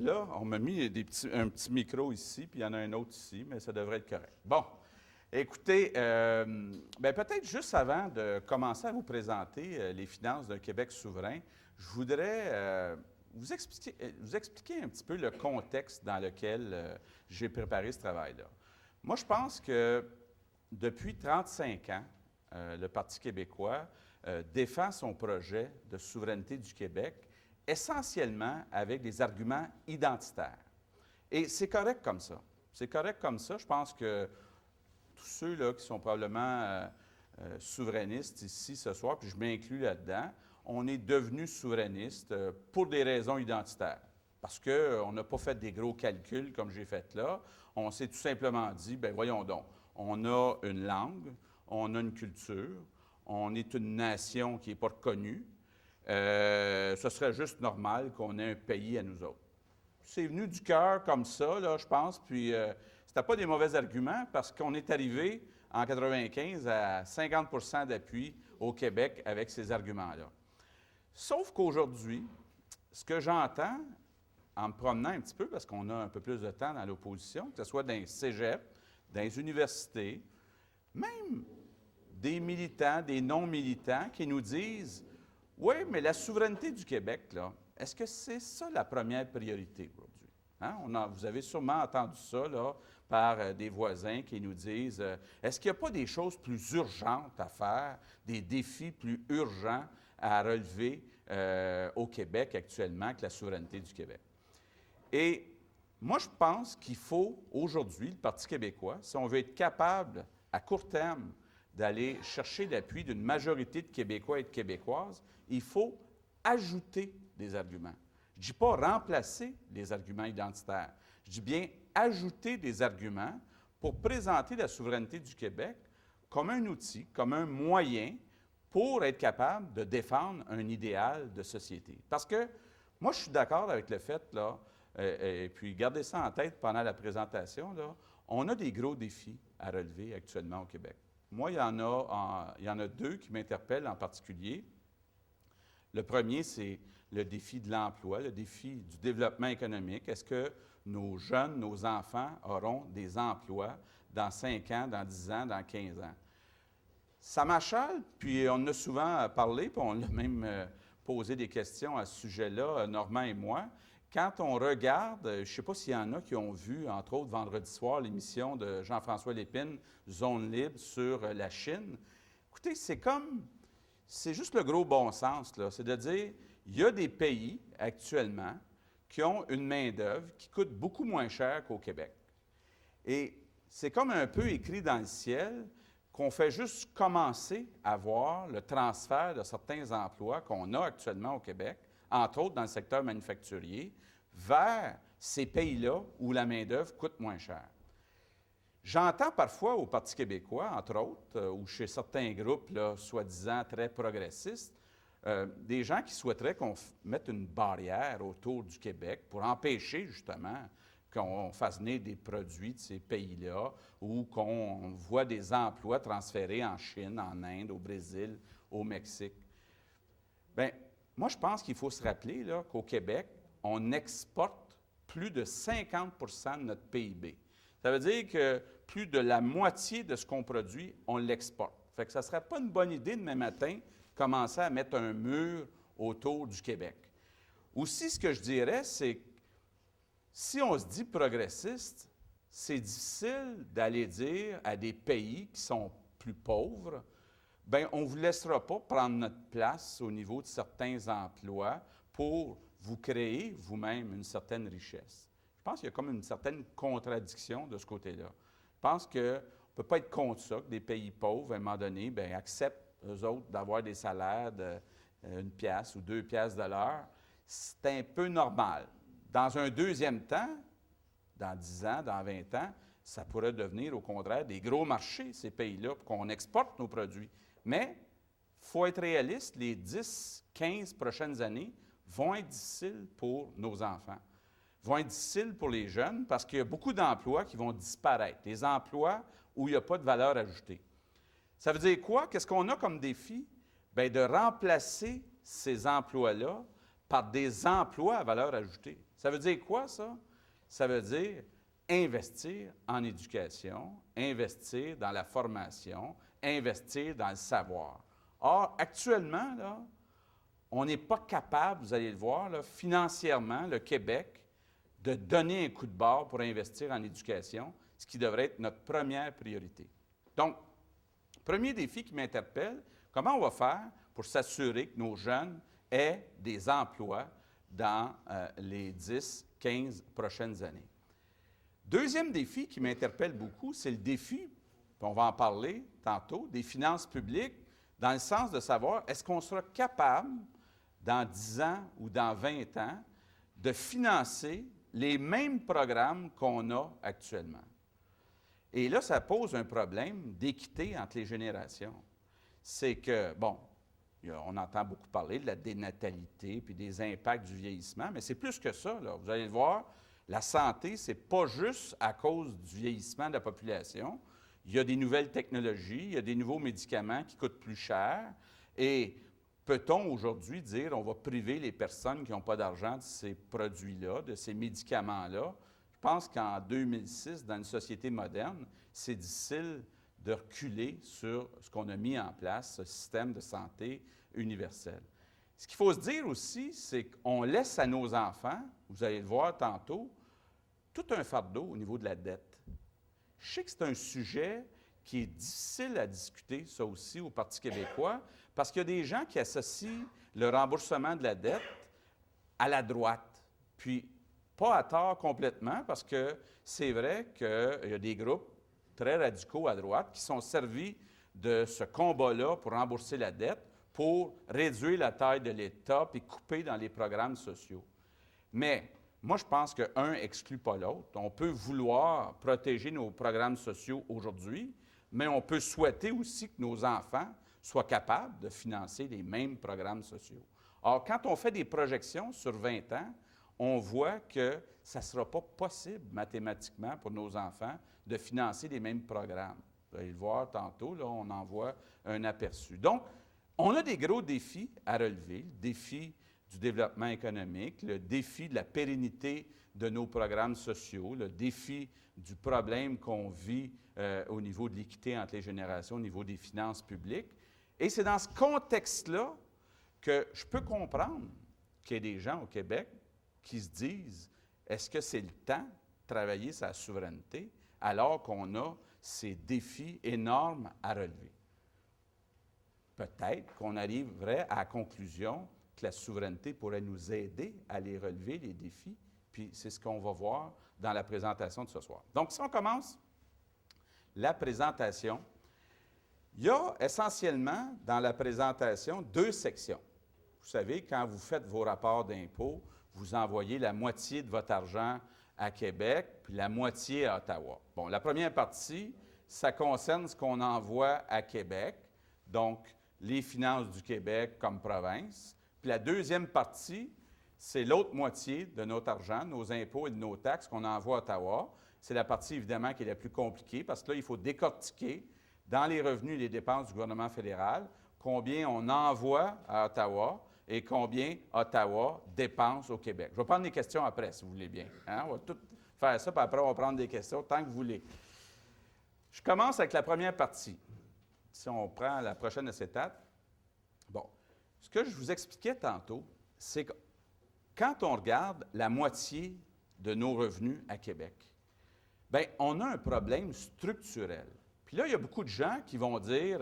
là, on m'a mis un petit micro ici, puis il y en a un autre ici, mais ça devrait être correct. Bon, écoutez, peut-être juste avant de commencer à vous présenter les finances d'un Québec souverain, je voudrais vous expliquer un petit peu le contexte dans lequel j'ai préparé ce travail-là. Moi, je pense que depuis 35 ans, le Parti québécois défend son projet de souveraineté du Québec essentiellement avec des arguments identitaires. Et c'est correct comme ça. C'est correct comme ça. Je pense que tous ceux là, qui sont probablement souverainistes ici ce soir, puis je m'inclus là-dedans, on est devenus souverainistes pour des raisons identitaires. Parce qu'on n'a pas fait des gros calculs comme j'ai fait là. On s'est tout simplement dit, bien voyons donc, on a une langue, on a une culture, on est une nation qui n'est pas reconnue. Ce serait juste normal qu'on ait un pays à nous autres. C'est venu du cœur comme ça, là, je pense, puis c'était pas des mauvais arguments parce qu'on est arrivé en 1995 à 50 d'appui au Québec avec ces arguments-là. Sauf qu'aujourd'hui, ce que j'entends en me promenant un petit peu, parce qu'on a un peu plus de temps dans l'opposition, que ce soit dans les cégeps, dans les universités, même des militants, des non-militants qui nous disent « Oui, mais la souveraineté du Québec, là, est-ce que c'est ça la première priorité aujourd'hui? Hein? Vous avez sûrement entendu ça là, par des voisins qui nous disent est-ce qu'il n'y a pas des choses plus urgentes à faire, des défis plus urgents à relever au Québec actuellement que la souveraineté du Québec? Et moi, je pense qu'il faut aujourd'hui, le Parti québécois, si on veut être capable à court terme d'aller chercher l'appui d'une majorité de Québécois et de Québécoises, il faut ajouter des arguments. Je ne dis pas remplacer les arguments identitaires. Je dis bien ajouter des arguments pour présenter la souveraineté du Québec comme un outil, comme un moyen pour être capable de défendre un idéal de société. Parce que moi, je suis d'accord avec le fait, là, et puis gardez ça en tête pendant la présentation, là, on a des gros défis à relever actuellement au Québec. Moi, il y en a deux qui m'interpellent en particulier. Le premier, c'est le défi de l'emploi, le défi du développement économique. Est-ce que nos jeunes, nos enfants auront des emplois dans 5 ans, dans 10 ans, dans 15 ans? Ça m'achale, puis on en a souvent parlé, puis on a même posé des questions à ce sujet-là, Normand et moi. Quand on regarde, je ne sais pas s'il y en a qui ont vu, entre autres, vendredi soir, l'émission de Jean-François Lépine, Zone libre, sur la Chine. Écoutez, c'est juste le gros bon sens, là. C'est de dire, il y a des pays actuellement qui ont une main-d'œuvre qui coûte beaucoup moins cher qu'au Québec. Et c'est comme un peu écrit dans le ciel qu'on fait juste commencer à voir le transfert de certains emplois qu'on a actuellement au Québec, entre autres dans le secteur manufacturier, vers ces pays-là où la main-d'œuvre coûte moins cher. J'entends parfois au Parti québécois, entre autres, ou chez certains groupes, là, soi-disant très progressistes, des gens qui souhaiteraient qu'on mette une barrière autour du Québec pour empêcher, justement, qu'on fasse venir des produits de ces pays-là ou qu'on voit des emplois transférés en Chine, en Inde, au Brésil, au Mexique. Bien, moi, je pense qu'il faut se rappeler là, qu'au Québec, on exporte plus de 50 de notre PIB. Ça veut dire que plus de la moitié de ce qu'on produit, on l'exporte. Fait que ça ne serait pas une bonne idée demain matin commencer à mettre un mur autour du Québec. Aussi, ce que je dirais, c'est que si on se dit progressiste, c'est difficile d'aller dire à des pays qui sont plus pauvres, bien, on ne vous laissera pas prendre notre place au niveau de certains emplois pour vous créer vous-même une certaine richesse. Je pense qu'il y a comme une certaine contradiction de ce côté-là. Je pense qu'on ne peut pas être contre ça, que des pays pauvres, à un moment donné, bien, acceptent, eux autres, d'avoir des salaires de 1 piastre ou 2 piastres de l'heure. C'est un peu normal. Dans un deuxième temps, dans 10 ans, dans 20 ans, ça pourrait devenir, au contraire, des gros marchés, ces pays-là, pour qu'on exporte nos produits. Mais il faut être réaliste, les 10, 15 prochaines années vont être difficiles pour nos enfants, vont être difficiles pour les jeunes parce qu'il y a beaucoup d'emplois qui vont disparaître, des emplois où il n'y a pas de valeur ajoutée. Ça veut dire quoi? Qu'est-ce qu'on a comme défi? Bien, de remplacer ces emplois-là par des emplois à valeur ajoutée. Ça veut dire quoi, ça? Ça veut dire investir en éducation, investir dans la formation, investir dans le savoir. Or, actuellement, là, on n'est pas capable, vous allez le voir, là, financièrement, le Québec, de donner un coup de barre pour investir en éducation, ce qui devrait être notre première priorité. Donc, premier défi qui m'interpelle, comment on va faire pour s'assurer que nos jeunes aient des emplois dans les 10, 15 prochaines années? Deuxième défi qui m'interpelle beaucoup, c'est le défi, puis on va en parler tantôt, des finances publiques, dans le sens de savoir, est-ce qu'on sera capable, dans 10 ans ou dans 20 ans, de financer les mêmes programmes qu'on a actuellement? Et là, ça pose un problème d'équité entre les générations. C'est que, bon, on entend beaucoup parler de la dénatalité puis des impacts du vieillissement, mais c'est plus que ça, là. Vous allez le voir, la santé, ce n'est pas juste à cause du vieillissement de la population. Il y a des nouvelles technologies, il y a des nouveaux médicaments qui coûtent plus cher. Et peut-on aujourd'hui dire on va priver les personnes qui n'ont pas d'argent de ces produits-là, de ces médicaments-là? Je pense qu'en 2006, dans une société moderne, c'est difficile de reculer sur ce qu'on a mis en place, ce système de santé universel. Ce qu'il faut se dire aussi, c'est qu'on laisse à nos enfants, vous allez le voir tantôt, tout un fardeau au niveau de la dette. Je sais que c'est un sujet qui est difficile à discuter, ça aussi, au Parti québécois, parce qu'il y a des gens qui associent le remboursement de la dette à la droite. Puis, pas à tort complètement, parce que c'est vrai qu'il y a des groupes très radicaux à droite qui sont servis de ce combat-là pour rembourser la dette, pour réduire la taille de l'État et couper dans les programmes sociaux. Mais moi, je pense qu'un n'exclut pas l'autre. On peut vouloir protéger nos programmes sociaux aujourd'hui, mais on peut souhaiter aussi que nos enfants soient capables de financer les mêmes programmes sociaux. Or, quand on fait des projections sur 20 ans, on voit que ça ne sera pas possible mathématiquement pour nos enfants de financer les mêmes programmes. Vous allez le voir tantôt, là, on en voit un aperçu. Donc, on a des gros défis à relever, le défi du développement économique, le défi de la pérennité de nos programmes sociaux, le défi du problème qu'on vit au niveau de l'équité entre les générations, au niveau des finances publiques. Et c'est dans ce contexte-là que je peux comprendre qu'il y ait des gens au Québec qui se disent, est-ce que c'est le temps de travailler sa souveraineté alors qu'on a ces défis énormes à relever? Peut-être qu'on arriverait à la conclusion que la souveraineté pourrait nous aider à les relever, les défis, puis c'est ce qu'on va voir dans la présentation de ce soir. Donc, si on commence la présentation, il y a essentiellement dans la présentation 2 sections. Vous savez, quand vous faites vos rapports d'impôts, vous envoyez la moitié de votre argent à Québec, puis la moitié à Ottawa. Bon, la première partie, ça concerne ce qu'on envoie à Québec, donc les finances du Québec comme province. Puis la deuxième partie, c'est l'autre moitié de notre argent, nos impôts et de nos taxes qu'on envoie à Ottawa. C'est la partie, évidemment, qui est la plus compliquée, parce que là, il faut décortiquer dans les revenus et les dépenses du gouvernement fédéral combien on envoie à Ottawa et combien Ottawa dépense au Québec. Je vais prendre des questions après, si vous voulez bien. Hein? On va tout faire ça, puis après, on va prendre des questions tant que vous voulez. Je commence avec la première partie. Si on prend la prochaine acétate, bon, ce que je vous expliquais tantôt, c'est que quand on regarde la moitié de nos revenus à Québec, bien, on a un problème structurel. Puis là, il y a beaucoup de gens qui vont dire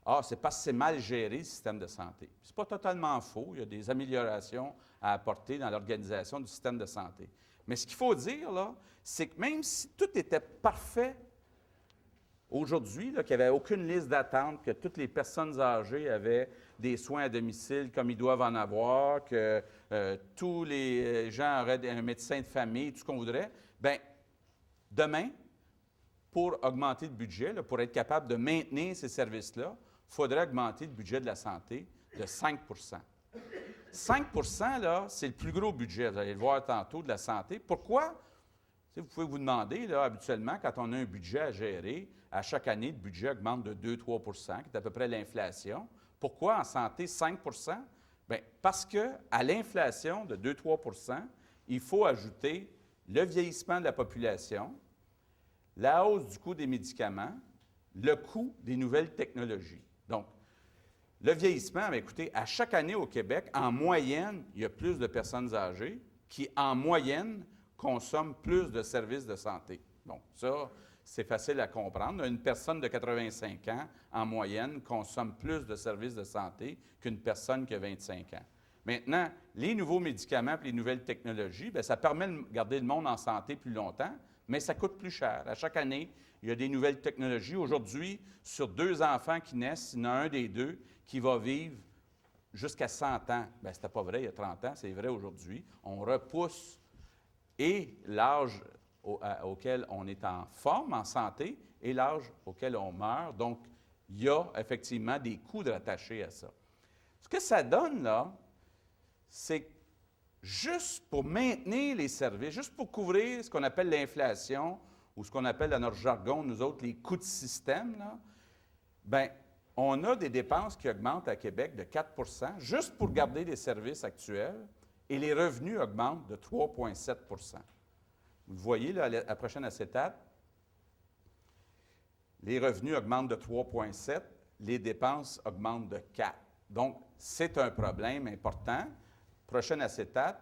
ah, c'est parce que c'est mal géré le système de santé. Ce n'est pas totalement faux. Il y a des améliorations à apporter dans l'organisation du système de santé. Mais ce qu'il faut dire, là, c'est que même si tout était parfait aujourd'hui, qu'il n'y avait aucune liste d'attente, que toutes les personnes âgées avaient des soins à domicile comme ils doivent en avoir, que tous les gens auraient un médecin de famille, tout ce qu'on voudrait, bien, demain, pour augmenter le budget, là, pour être capable de maintenir ces services-là, il faudrait augmenter le budget de la santé de 5 5 là, c'est le plus gros budget, vous allez le voir tantôt, de la santé. Pourquoi? Vous pouvez vous demander, là, habituellement, quand on a un budget à gérer, à chaque année, le budget augmente de 2-3 qui est à peu près l'inflation. Pourquoi en santé 5 Bien, parce qu'à l'inflation de 2-3 % il faut ajouter le vieillissement de la population, la hausse du coût des médicaments, le coût des nouvelles technologies. Donc, le vieillissement, bien, écoutez, à chaque année au Québec, en moyenne, il y a plus de personnes âgées qui, en moyenne, consomment plus de services de santé. Bon, ça, c'est facile à comprendre. Une personne de 85 ans, en moyenne, consomme plus de services de santé qu'une personne qui a 25 ans. Maintenant, les nouveaux médicaments et les nouvelles technologies, bien, ça permet de garder le monde en santé plus longtemps, mais ça coûte plus cher. À chaque année, il y a des nouvelles technologies. Aujourd'hui, sur 2 enfants qui naissent, il y en a un des 2 qui va vivre jusqu'à 100 ans. Bien, ce n'était pas vrai il y a 30 ans, c'est vrai aujourd'hui. On repousse et l'âge auquel on est en forme, en santé, et l'âge auquel on meurt. Donc, il y a effectivement des coûts rattachés à ça. Ce que ça donne, là, c'est que juste pour maintenir les services, juste pour couvrir ce qu'on appelle l'inflation, ou ce qu'on appelle dans notre jargon, nous autres, les coûts de système, là, bien, on a des dépenses qui augmentent à Québec de 4 % juste pour garder les services actuels, et les revenus augmentent de 3,7 %. Vous le voyez, là, à la prochaine acétate, les revenus augmentent de 3,7 %, les dépenses augmentent de 4 %. Donc, c'est un problème important. Prochaine acétate,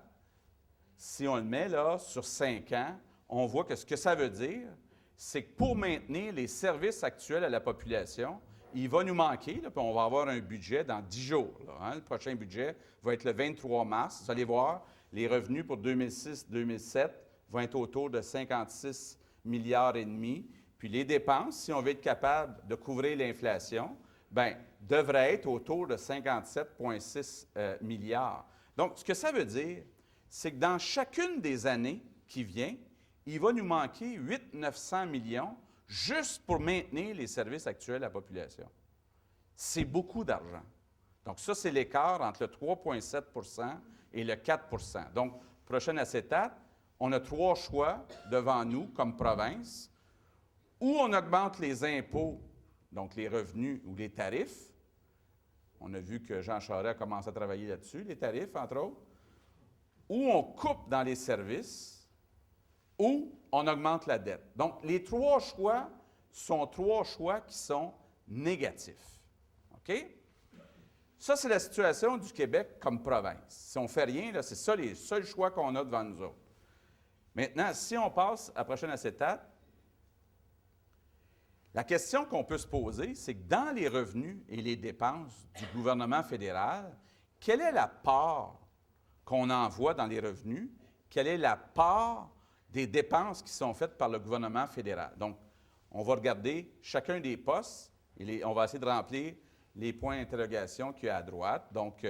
si on le met là sur 5 ans, on voit que ce que ça veut dire, c'est que pour maintenir les services actuels à la population, il va nous manquer, là, puis on va avoir un budget dans 10 jours. Là, hein. Le prochain budget va être le 23 mars. Vous allez voir, les revenus pour 2006-2007 vont être autour de 56 milliards et demi. Puis les dépenses, si on veut être capable de couvrir l'inflation, bien, devraient être autour de 57,6 milliards. Donc, ce que ça veut dire, c'est que dans chacune des années qui viennent, il va nous manquer 800-900 millions juste pour maintenir les services actuels à la population. C'est beaucoup d'argent. Donc, ça, c'est l'écart entre le 3,7 % et le 4 %. Donc, prochaine acétate, on a 3 choix devant nous comme province, où on augmente les impôts, donc les revenus ou les tarifs. On a vu que Jean Charest a commencé à travailler là-dessus, les tarifs, entre autres. Ou on coupe dans les services, ou on augmente la dette. Donc, les 3 choix sont 3 choix qui sont négatifs. OK? Ça, c'est la situation du Québec comme province. Si on ne fait rien, là, c'est ça les seuls choix qu'on a devant nous autres. Maintenant, si on passe à la prochaine acétate, la question qu'on peut se poser, c'est que dans les revenus et les dépenses du gouvernement fédéral, quelle est la part qu'on envoie dans les revenus? Quelle est la part des dépenses qui sont faites par le gouvernement fédéral? Donc, on va regarder chacun des postes et on va essayer de remplir les points d'interrogation qu'il y a à droite. Donc,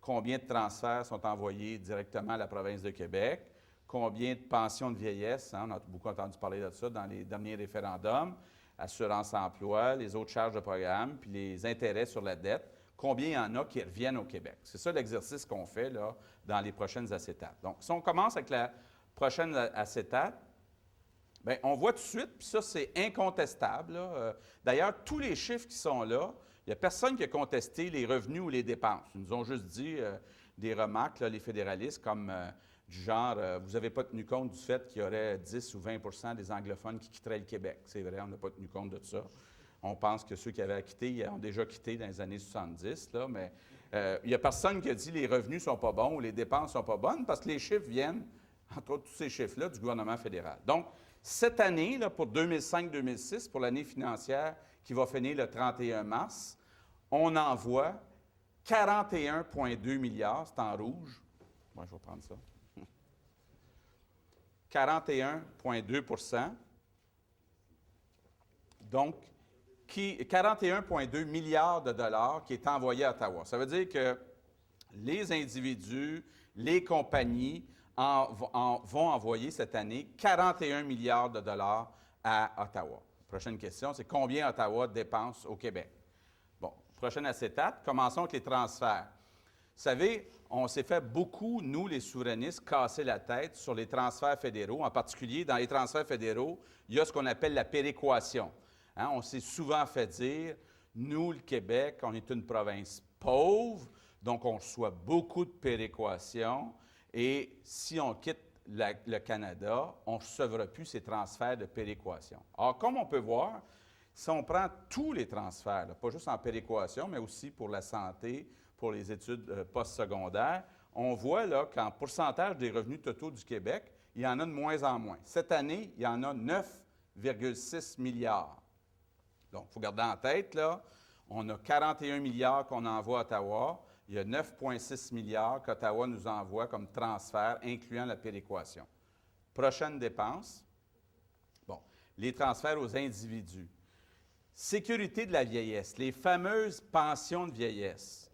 combien de transferts sont envoyés directement à la province de Québec? Combien de pensions de vieillesse? Hein, on a beaucoup entendu parler de ça dans les derniers référendums. Assurance-emploi, les autres charges de programme, puis les intérêts sur la dette. Combien il y en a qui reviennent au Québec? C'est ça l'exercice qu'on fait là, dans les prochaines acétates. Donc, si on commence avec la prochaine acétate, bien, on voit tout de suite, puis ça, c'est incontestable. D'ailleurs, tous les chiffres qui sont là, il n'y a personne qui a contesté les revenus ou les dépenses. Ils nous ont juste dit des remarques, là, les fédéralistes, comme du genre, vous n'avez pas tenu compte du fait qu'il y aurait 10 ou 20 % des anglophones qui quitteraient le Québec. C'est vrai, on n'a pas tenu compte de ça. On pense que ceux qui avaient quitté, ils ont déjà quitté dans les années 70, là, mais il n'y a personne qui a dit que les revenus ne sont pas bons ou les dépenses ne sont pas bonnes parce que les chiffres viennent, entre autres tous ces chiffres-là, du gouvernement fédéral. Donc, cette année, là, pour 2005-2006, pour l'année financière qui va finir le 31 mars, on envoie 41,2 milliards, c'est en rouge. Moi, je vais prendre ça. 41,2 %. Donc, 41,2 milliards de dollars qui est envoyé à Ottawa. Ça veut dire que les individus, les compagnies vont envoyer cette année 41 milliards de dollars à Ottawa. Prochaine question, c'est combien Ottawa dépense au Québec? Bon, prochaine acétate, commençons avec les transferts. Vous savez, on s'est fait beaucoup, nous, les souverainistes, casser la tête sur les transferts fédéraux. En particulier, dans les transferts fédéraux, il y a ce qu'on appelle la péréquation. Hein, on s'est souvent fait dire, nous, le Québec, on est une province pauvre, Donc, on reçoit beaucoup de péréquations et si on quitte le Canada, on ne recevra plus ces transferts de péréquation. Alors, comme on peut voir, si on prend tous les transferts, là, pas juste en péréquation, mais aussi pour la santé, pour les études postsecondaires, on voit là qu'en pourcentage des revenus totaux du Québec, il y en a de moins en moins. Cette année, il y en a 9,6 milliards. Donc, il faut garder en tête, là, on a 41 milliards qu'on envoie à Ottawa. Il y a 9,6 milliards qu'Ottawa nous envoie comme transfert, incluant la péréquation. Prochaine dépense, bon, les transferts aux individus. Sécurité de la vieillesse, les fameuses pensions de vieillesse.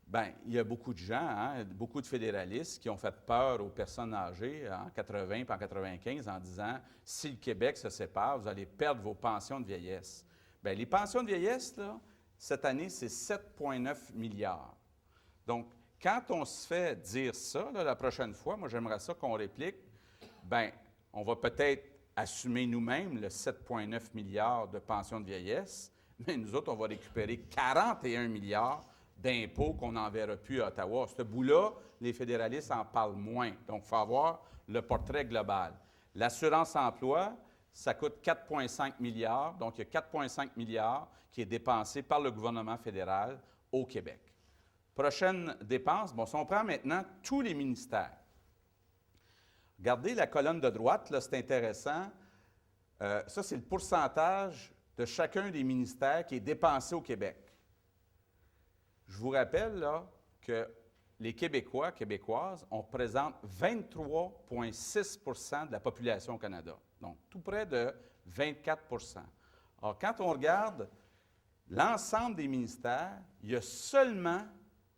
Bien, il y a beaucoup de gens, hein, beaucoup de fédéralistes qui ont fait peur aux personnes âgées en 80 et en 95 en disant « Si le Québec se sépare, vous allez perdre vos pensions de vieillesse. » Bien, les pensions de vieillesse, là, cette année, c'est 7,9 milliards. Donc, quand on se fait dire ça, là, la prochaine fois, moi, j'aimerais ça qu'on réplique, bien, on va peut-être assumer nous-mêmes le 7,9 milliards de pensions de vieillesse, mais nous autres, on va récupérer 41 milliards d'impôts qu'on n'enverra plus à Ottawa. Ce bout-là, les fédéralistes en parlent moins. Donc, il faut avoir le portrait global. L'assurance-emploi, ça coûte 4,5 milliards. Donc, il y a 4,5 milliards qui est dépensé par le gouvernement fédéral au Québec. Prochaine dépense, bon, si on prend maintenant tous les ministères. Regardez la colonne de droite, là, c'est intéressant. Ça, c'est le pourcentage de chacun des ministères qui est dépensé au Québec. Je vous rappelle là, que les Québécois, Québécoises, on représente 23,6 de la population au Canada. Donc, tout près de 24 Alors, quand on regarde l'ensemble des ministères, il y a seulement,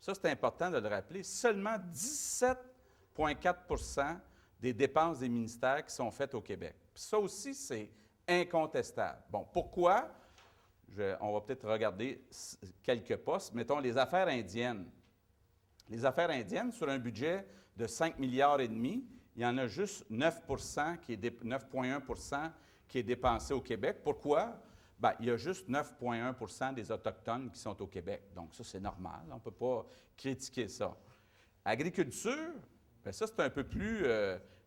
ça c'est important de le rappeler, seulement 17,4 des dépenses des ministères qui sont faites au Québec. Puis ça aussi, c'est incontestable. Bon, pourquoi? On va peut-être regarder quelques postes. Mettons les affaires indiennes. Les affaires indiennes, sur un budget de 5 milliards et demi, il y en a juste 9,1 qui est dépensé au Québec. Pourquoi? Bien, il y a juste 9,1 des Autochtones qui sont au Québec. Donc, ça, c'est normal. On ne peut pas critiquer ça. Agriculture, bien, ça, c'est un peu plus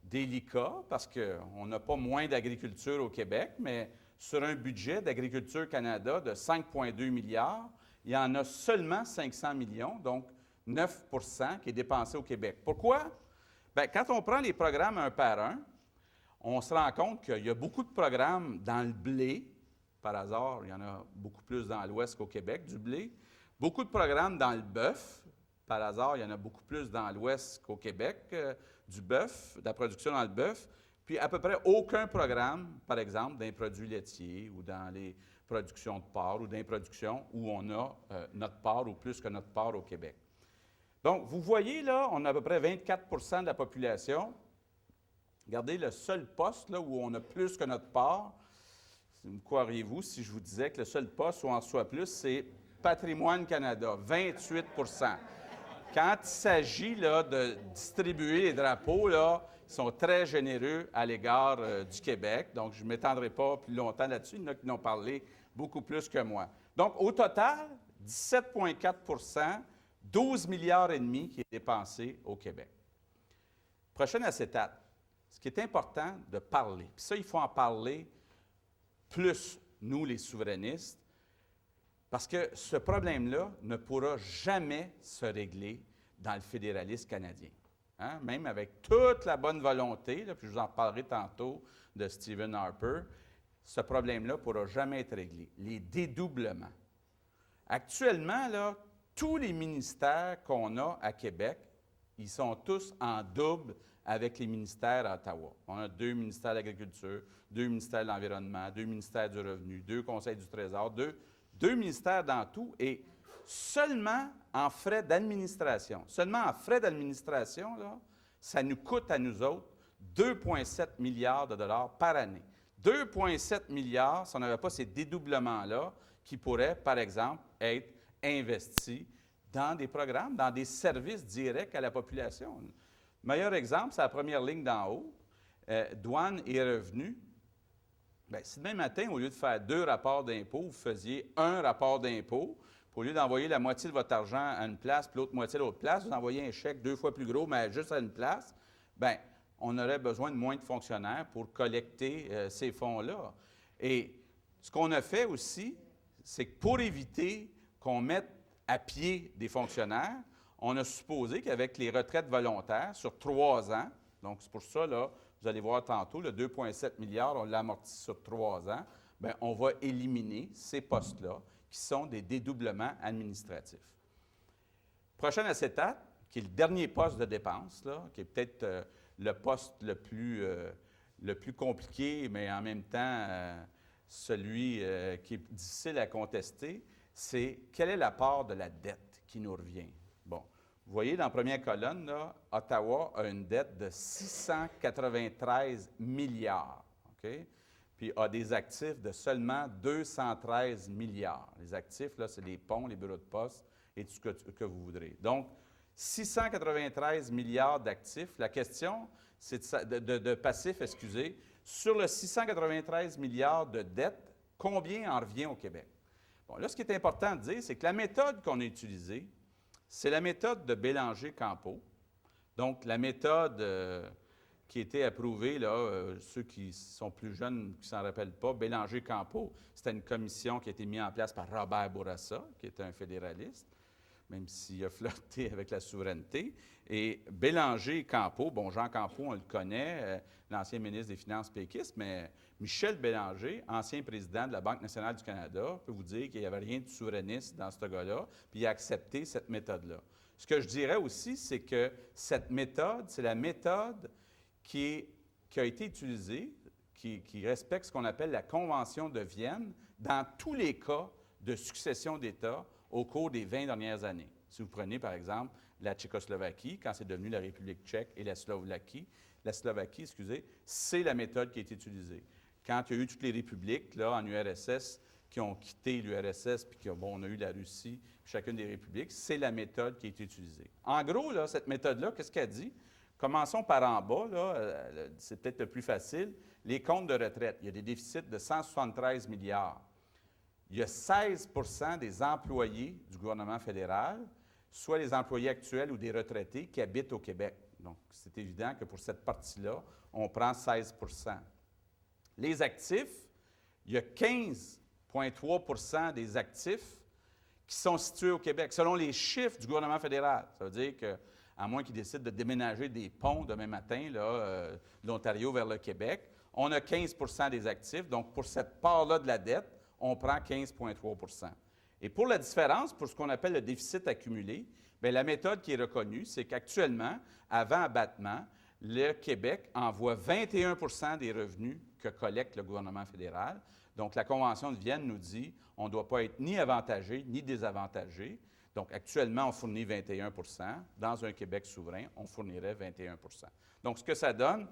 délicat parce qu'on n'a pas moins d'agriculture au Québec, mais sur un budget d'Agriculture Canada de 5,2 milliards, il y en a seulement 500 millions, donc 9 qui est dépensé au Québec. Pourquoi? Bien, quand on prend les programmes un par un, on se rend compte qu'il y a beaucoup de programmes dans le blé. Par hasard, il y en a beaucoup plus dans l'Ouest qu'au Québec, du blé. Beaucoup de programmes dans le bœuf. Par hasard, il y en a beaucoup plus dans l'Ouest qu'au Québec, du bœuf, de la production dans le bœuf. Puis à peu près aucun programme, par exemple, d'un produit laitier ou dans les productions de porc ou dans les productions où on a notre part ou plus que notre part au Québec. Donc, vous voyez là, on a à peu près 24 de la population. Regardez le seul poste là, où on a plus que notre part. Me croiriez-vous si je vous disais que le seul poste où on en reçoit plus, c'est Patrimoine Canada, 28 Quand il s'agit là, de distribuer les drapeaux, là, ils sont très généreux à l'égard du Québec. Donc, je ne m'étendrai pas plus longtemps là-dessus. Il y en a qui en ont parlé beaucoup plus que moi. Donc, au total, 17,4 12 milliards et demi qui est dépensé au Québec. Prochaine acétate. Ce qui est important de parler, puis ça, il faut en parler plus, nous, les souverainistes, parce que ce problème-là ne pourra jamais se régler dans le fédéralisme canadien. Hein? Même avec toute la bonne volonté, là, puis je vous en parlerai tantôt de Stephen Harper, ce problème-là ne pourra jamais être réglé. Les dédoublements. Actuellement, là, tous les ministères qu'on a à Québec, ils sont tous en double avec les ministères à Ottawa. On a 2 ministères de l'Agriculture, 2 ministères de l'Environnement, 2 ministères du Revenu, 2 conseils du Trésor, 2 ministères dans tout, et seulement en frais d'administration. Seulement en frais d'administration, là, ça nous coûte à nous autres 2,7 milliards de dollars par année. 2,7 milliards, si on n'avait pas ces dédoublements-là, qui pourraient, par exemple, être investis dans des programmes, dans des services directs à la population. Le meilleur exemple, c'est la première ligne d'en haut, douane et revenus. Bien, si demain matin, au lieu de faire 2 rapports d'impôts, vous faisiez un rapport d'impôt, Au lieu d'envoyer la moitié de votre argent à une place, puis l'autre moitié à l'autre place, vous envoyez un chèque 2 fois plus gros, mais juste à une place, bien, on aurait besoin de moins de fonctionnaires pour collecter ces fonds-là. Et ce qu'on a fait aussi, c'est que pour éviter qu'on mette à pied des fonctionnaires, on a supposé qu'avec les retraites volontaires sur 3 ans, donc c'est pour ça, là, vous allez voir tantôt, le 2,7 milliards, on l'a amorti sur 3 ans, bien, on va éliminer ces postes-là, qui sont des dédoublements administratifs. Prochain acétate, qui est le dernier poste de dépense, là, qui est peut-être le poste le plus compliqué, mais en même temps celui qui est difficile à contester, c'est quelle est la part de la dette qui nous revient. Bon, vous voyez dans la première colonne, là, Ottawa a une dette de 693 milliards, OK? Puis a des actifs de seulement 213 milliards. Les actifs, là, c'est les ponts, les bureaux de poste et tout ce que vous voudrez. Donc, 693 milliards d'actifs. La question, c'est de passifs, excusez. Sur le 693 milliards de dettes, combien en revient au Québec? Bon, là, ce qui est important de dire, c'est que la méthode qu'on a utilisée, c'est la méthode de Bélanger-Campeau. Donc, la méthode qui a été approuvée, là, ceux qui sont plus jeunes, qui ne s'en rappellent pas, Bélanger-Campeau, c'était une commission qui a été mise en place par Robert Bourassa, qui était un fédéraliste, même s'il a flirté avec la souveraineté. Et Bélanger-Campeau, bon, Jean Campeau, on le connaît, l'ancien ministre des Finances péquiste, mais Michel Bélanger, ancien président de la Banque nationale du Canada, peut vous dire qu'il n'y avait rien de souverainiste dans ce gars-là, puis il a accepté cette méthode-là. Ce que je dirais aussi, c'est que cette méthode, c'est la méthode qui a été utilisée, qui respecte ce qu'on appelle la Convention de Vienne, dans tous les cas de succession d'États au cours des 20 dernières années. Si vous prenez, par exemple, la Tchécoslovaquie, quand c'est devenu la République tchèque, et la Slovaquie, c'est la méthode qui a été utilisée. Quand il y a eu toutes les républiques là, en URSS qui ont quitté l'URSS, puis on a eu la Russie, chacune des républiques, c'est la méthode qui a été utilisée. En gros, là, cette méthode-là, qu'est-ce qu'elle dit? Commençons par en bas, là, c'est peut-être le plus facile. Les comptes de retraite, il y a des déficits de 173 milliards. Il y a 16 des employés du gouvernement fédéral, soit les employés actuels ou des retraités, qui habitent au Québec. Donc, c'est évident que pour cette partie-là, on prend 16 Les actifs, il y a 15,3 des actifs qui sont situés au Québec, selon les chiffres du gouvernement fédéral. Ça veut dire qu'à moins qu'ils décident de déménager des ponts demain matin, de l'Ontario vers le Québec, on a 15 des actifs. Donc, pour cette part-là de la dette, on prend 15,3 Et pour la différence, pour ce qu'on appelle le déficit accumulé, bien, la méthode qui est reconnue, c'est qu'actuellement, avant abattement, le Québec envoie 21 des revenus que collecte le gouvernement fédéral. Donc, la Convention de Vienne nous dit qu'on ne doit pas être ni avantagé ni désavantagé. Donc, actuellement, on fournit 21 Dans un Québec souverain, on fournirait 21 Donc, ce que ça donne,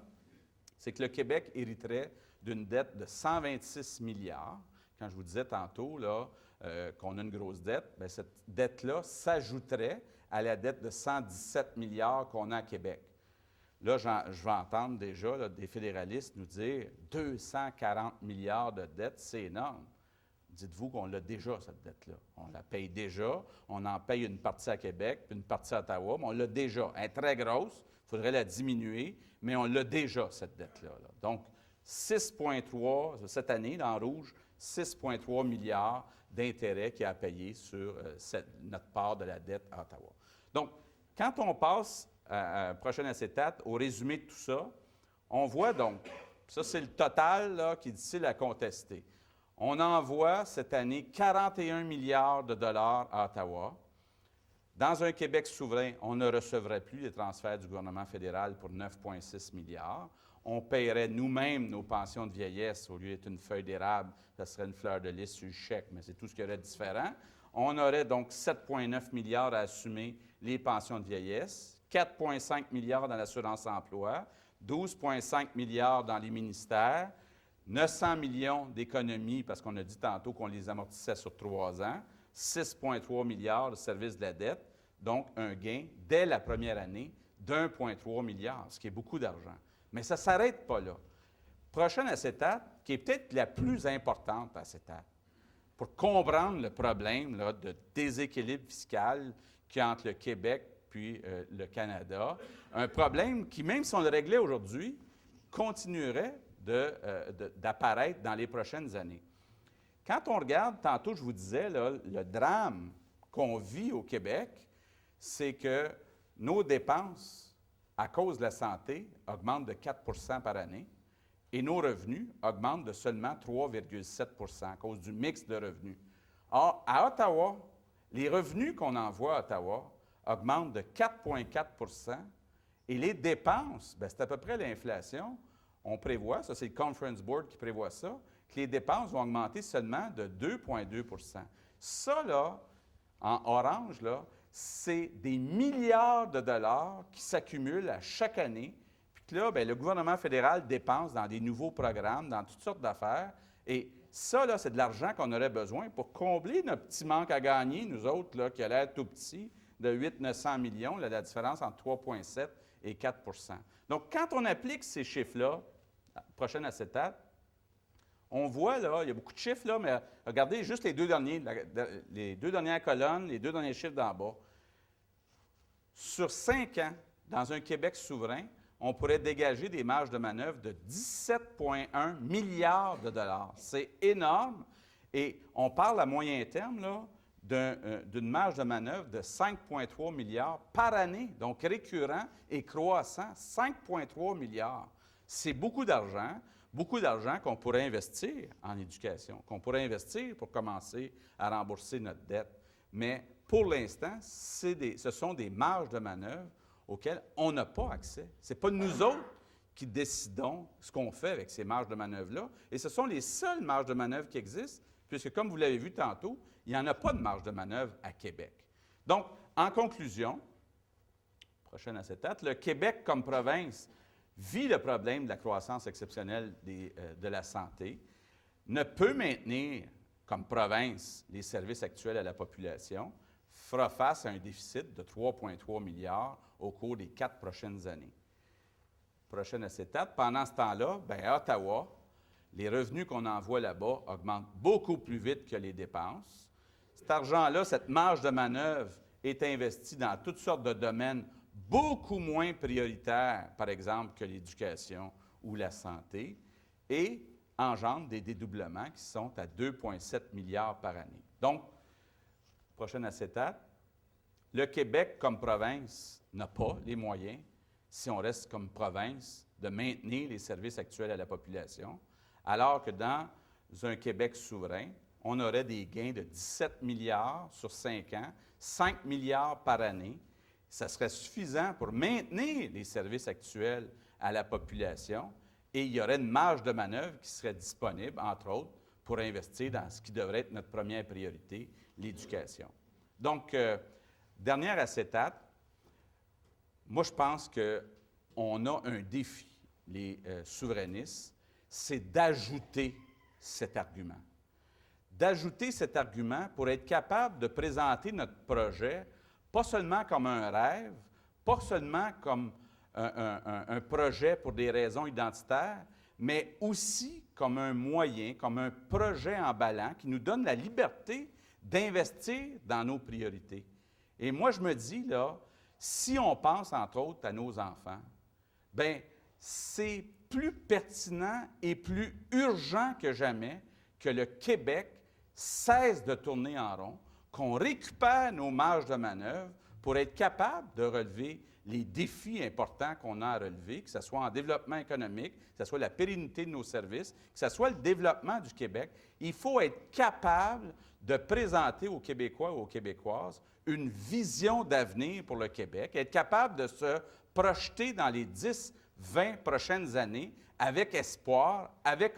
c'est que le Québec hériterait d'une dette de 126 milliards. Quand je vous disais tantôt là, qu'on a une grosse dette, bien, cette dette-là s'ajouterait à la dette de 117 milliards qu'on a à Québec. Là, je vais entendre déjà là, des fédéralistes nous dire 240 milliards de dettes, c'est énorme. Dites-vous qu'on l'a déjà, cette dette-là. On la paye déjà. On en paye une partie à Québec, puis une partie à Ottawa, mais on l'a déjà. Elle est très grosse, il faudrait la diminuer, mais on l'a déjà, cette dette-là. Là. Donc, 6,3, cette année, dans le rouge, 6,3 milliards d'intérêts qu'il y a à payer sur notre part de la dette à Ottawa. Donc, quand on passe à prochain acétate, au résumé de tout ça, on voit donc, ça c'est le total là, qui est difficile à contester. On envoie cette année 41 milliards de dollars à Ottawa. Dans un Québec souverain, on ne recevrait plus les transferts du gouvernement fédéral pour 9,6 milliards. On paierait nous-mêmes nos pensions de vieillesse. Au lieu d'être une feuille d'érable, ça serait une fleur de lys sur le chèque, mais c'est tout ce qu'il y aurait de différent. On aurait donc 7,9 milliards à assumer les pensions de vieillesse, 4,5 milliards dans l'assurance-emploi, 12,5 milliards dans les ministères, 900 millions d'économies, parce qu'on a dit tantôt qu'on les amortissait sur 3 ans, 6,3 milliards de service de la dette, donc un gain dès la première année d'1,3 milliard, ce qui est beaucoup d'argent. Mais ça ne s'arrête pas là. Prochaine acétate, qui est peut-être la plus importante acétate. pour comprendre le problème là, de déséquilibre fiscal qu'il y a entre le Québec puis le Canada. Un problème qui, même si on le réglait aujourd'hui, continuerait d'apparaître dans les prochaines années. Quand on regarde, tantôt je vous disais, là, le drame qu'on vit au Québec, c'est que nos dépenses, à cause de la santé, augmentent de 4 par année et nos revenus augmentent de seulement 3,7 à cause du mix de revenus. Or, à Ottawa, les revenus qu'on envoie à Ottawa augmentent de 4,4 et les dépenses, bien, c'est à peu près l'inflation. On prévoit, ça c'est le Conference Board qui prévoit ça, que les dépenses vont augmenter seulement de 2,2 Ça, là, en orange, là, c'est des milliards de dollars qui s'accumulent à chaque année. Puis là, bien, le gouvernement fédéral dépense dans des nouveaux programmes, dans toutes sortes d'affaires. Et ça, là, c'est de l'argent qu'on aurait besoin pour combler notre petit manque à gagner, nous autres, là, qui a l'air tout petit, de 800-900 millions, là, la différence entre 3,7 et 4 Donc, quand on applique ces chiffres-là, prochaine acétate, on voit, là, il y a beaucoup de chiffres, là, mais regardez juste les deux dernières colonnes, les deux derniers chiffres d'en bas. Sur 5 ans, dans un Québec souverain, on pourrait dégager des marges de manœuvre de 17,1 milliards de dollars. C'est énorme. Et on parle à moyen terme, là, d'une marge de manœuvre de 5,3 milliards par année, donc récurrent et croissant, 5,3 milliards. C'est beaucoup d'argent qu'on pourrait investir en éducation, qu'on pourrait investir pour commencer à rembourser notre dette. Mais pour l'instant, ce sont des marges de manœuvre auxquelles on n'a pas accès. Ce n'est pas nous autres qui décidons ce qu'on fait avec ces marges de manœuvre-là. Et ce sont les seules marges de manœuvre qui existent, puisque, comme vous l'avez vu tantôt, il n'y en a pas de marge de manœuvre à Québec. Donc, en conclusion, prochaine acétate, le Québec comme province vit le problème de la croissance exceptionnelle de la santé, ne peut maintenir comme province les services actuels à la population, fera face à un déficit de 3,3 milliards au cours des 4 prochaines années. Prochaine acétate, pendant ce temps-là, bien, à Ottawa, les revenus qu'on envoie là-bas augmentent beaucoup plus vite que les dépenses. Cet argent-là, cette marge de manœuvre est investie dans toutes sortes de domaines beaucoup moins prioritaires, par exemple, que l'éducation ou la santé, et engendre des dédoublements qui sont à 2,7 milliards par année. Donc, prochaine acétate, le Québec comme province n'a pas les moyens, si on reste comme province, de maintenir les services actuels à la population, alors que dans un Québec souverain, on aurait des gains de 17 milliards sur 5 ans, 5 milliards par année. Ça serait suffisant pour maintenir les services actuels à la population et il y aurait une marge de manœuvre qui serait disponible, entre autres, pour investir dans ce qui devrait être notre première priorité, l'éducation. Donc, dernière acétate, moi je pense qu'on a un défi, les souverainistes, c'est d'ajouter cet argument. D'ajouter cet argument pour être capable de présenter notre projet, pas seulement comme un rêve, pas seulement comme un projet pour des raisons identitaires, mais aussi comme un moyen, comme un projet emballant qui nous donne la liberté d'investir dans nos priorités. Et moi, je me dis, là, si on pense, entre autres, à nos enfants, bien, c'est plus pertinent et plus urgent que jamais que le Québec cesse de tourner en rond, qu'on récupère nos marges de manœuvre pour être capable de relever les défis importants qu'on a à relever, que ce soit en développement économique, que ce soit la pérennité de nos services, que ce soit le développement du Québec. Il faut être capable de présenter aux Québécois ou aux Québécoises une vision d'avenir pour le Québec, être capable de se projeter dans les 10, 20 prochaines années avec espoir, avec